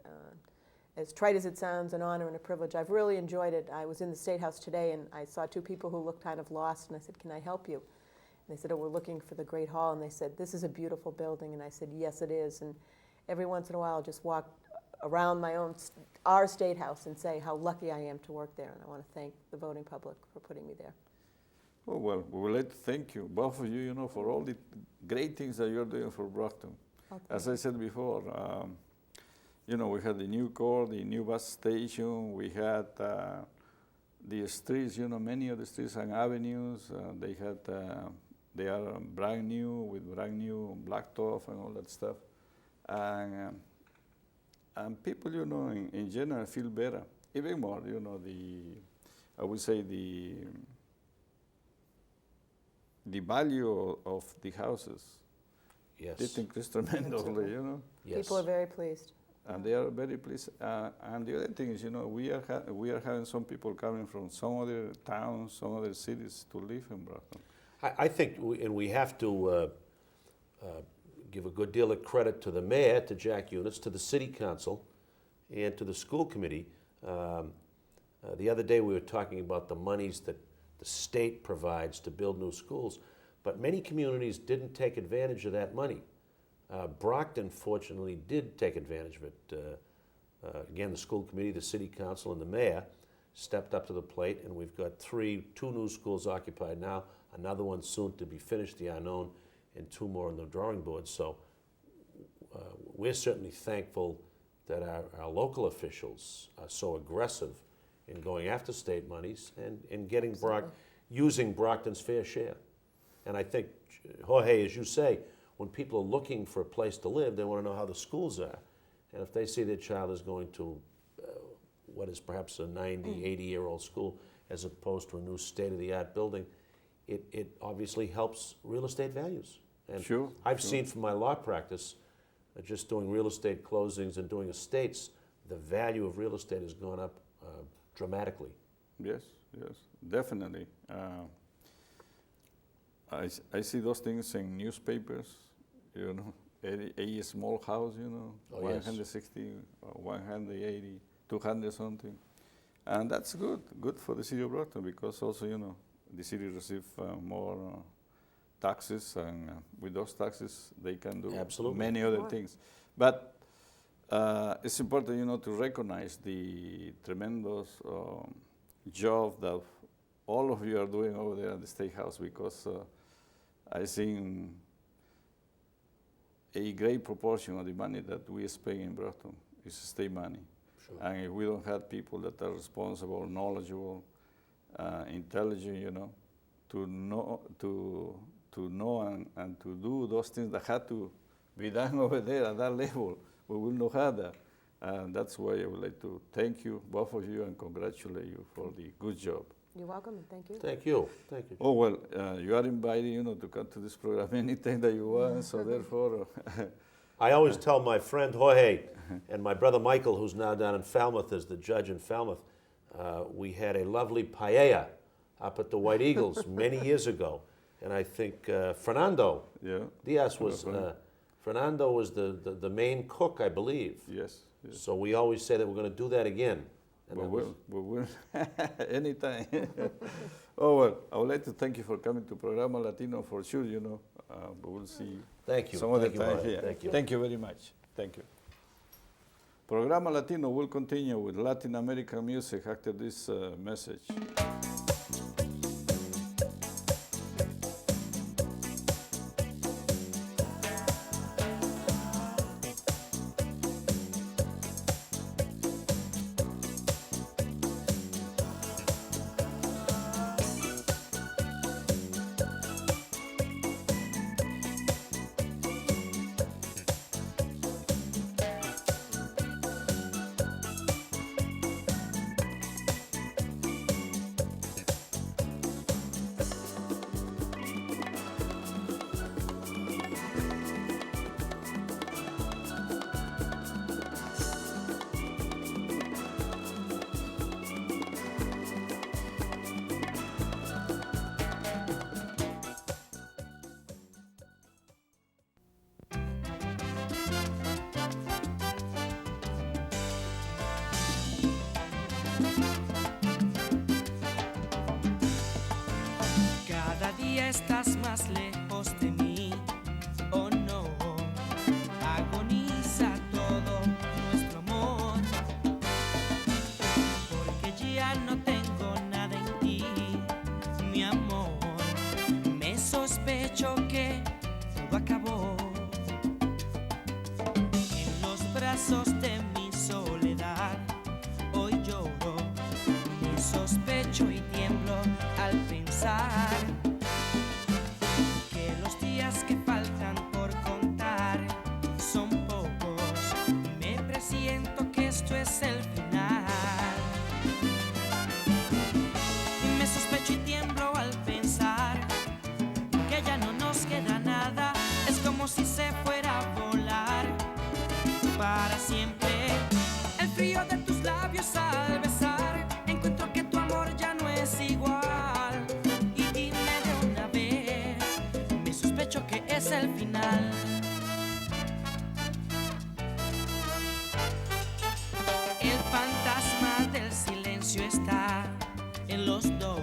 as trite as it sounds, an honor and a privilege. I've really enjoyed it. I was in the State House today, and I saw two people who looked kind of lost, and I said, can I help you? And they said, oh, we're looking for the Great Hall, and they said, this is a beautiful building, and I said, yes, it is. And every once in a while, I'll just walk around our State House and say how lucky I am to work there, and I want to thank the voting public for putting me there. Oh, well, we would like to thank you, both of you, you know, for all the great things that you're doing for Brockton. As I said before, you know, we had the new core, the new bus station, we had the streets, you know, many of the streets and avenues, they are brand new, with brand new blacktop and all that stuff. And people, you know, in general feel better, even more, you know, I would say the value of the houses. Yes. It increased tremendously, you know. Yes. People are very pleased. And they are very pleased. And the other thing is, you know, we are having some people coming from some other towns, some other cities to live in Brockton. I think, we have to give a good deal of credit to the mayor, to Jack Eunice, to the city council, and to the school committee. The other day we were talking about the monies that the state provides to build new schools, but many communities didn't take advantage of that money. Brockton, fortunately, did take advantage of it. Again, the school committee, the city council, and the mayor stepped up to the plate, and we've got two new schools occupied now, another one soon to be finished, the Unknown, and two more on the drawing board. So we're certainly thankful that our local officials are so aggressive in going after state monies and in getting using Brockton's fair share. And I think, Jorge, as you say, when people are looking for a place to live, they want to know how the schools are. And if they see their child is going to what is perhaps a 90, 80-year-old school as opposed to a new state-of-the-art building, it obviously helps real estate values. And Sure, I've seen from my law practice, just doing real estate closings and doing estates, the value of real estate has gone up dramatically. Yes, definitely. I see those things in newspapers, you know, a small house, you know, Oh, yes. 160, 180, 200 something. And that's good for the city of Brockton, because also, you know, the city receives more taxes, and with those taxes they can do Absolutely. many other things. But it's important, you know, to recognize the tremendous job that all of you are doing over there at the State House, because I think a great proportion of the money that we spend in Brockton is state money. Sure. And if we don't have people that are responsible, knowledgeable, intelligent, you know, to know and to do those things that had to be done over there at that level, we will not have that. And that's why I would like to thank you, both of you, and congratulate you for the good job. You're welcome, and thank you. Thank you. Thank you. Oh, well, you are invited, you know, to come to this program anytime that you want, so therefore... I always tell my friend Jorge and my brother Michael, who's now down in Falmouth as the judge in Falmouth, we had a lovely paella up at the White Eagles many years ago. And I think Fernando Diaz was, Fernando was the main cook, I believe. Yes. So we always say that we're going to do that again. And We will. Anytime. Oh, well, I would like to thank you for coming to Programa Latino for sure, you know. We will see you Thank you. some other Thank you, time Jorge. here. Thank you. Thank you very much. Thank you. Programa Latino will continue with Latin American music after this message. Cada día estás más lejos de mí, oh no, agoniza todo nuestro amor, porque ya no tengo nada en ti, mi amor, me sospecho que todo acabó, en los brazos de mi soledad, hoy lloro, me sospecho y tiemblo al pensar que los días que faltan por contar son pocos. Me presiento que esto es el final. Me sospecho y tiemblo al pensar que ya no nos queda nada. Es como si se fuera a volar para siempre. El frío de tus labios al besar, encuentro que tu amor ya no es igual. Que es el final. El fantasma del silencio está en los dos,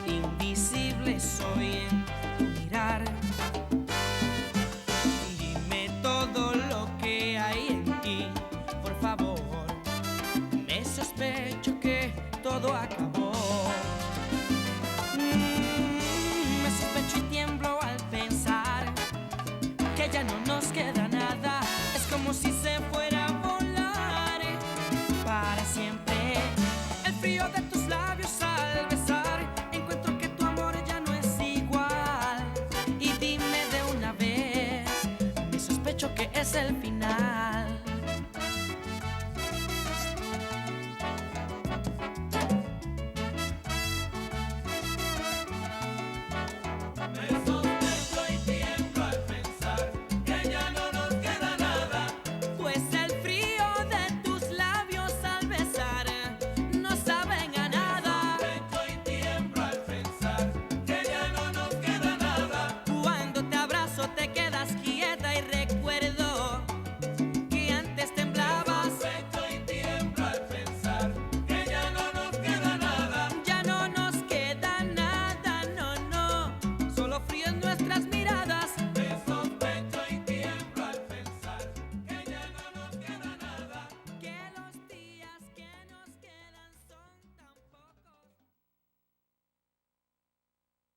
invisible soy en tu mirar. Dime todo lo que hay en ti, por favor. Me sospecho que todo acabó. Me sospecho y tiemblo al pensar que ya no nos queda nada. Es como si se fuera a volar para siempre. El frío de tus labios al besar, encuentro que tu amor ya no es igual. Y dime de una vez, me sospecho que es el final.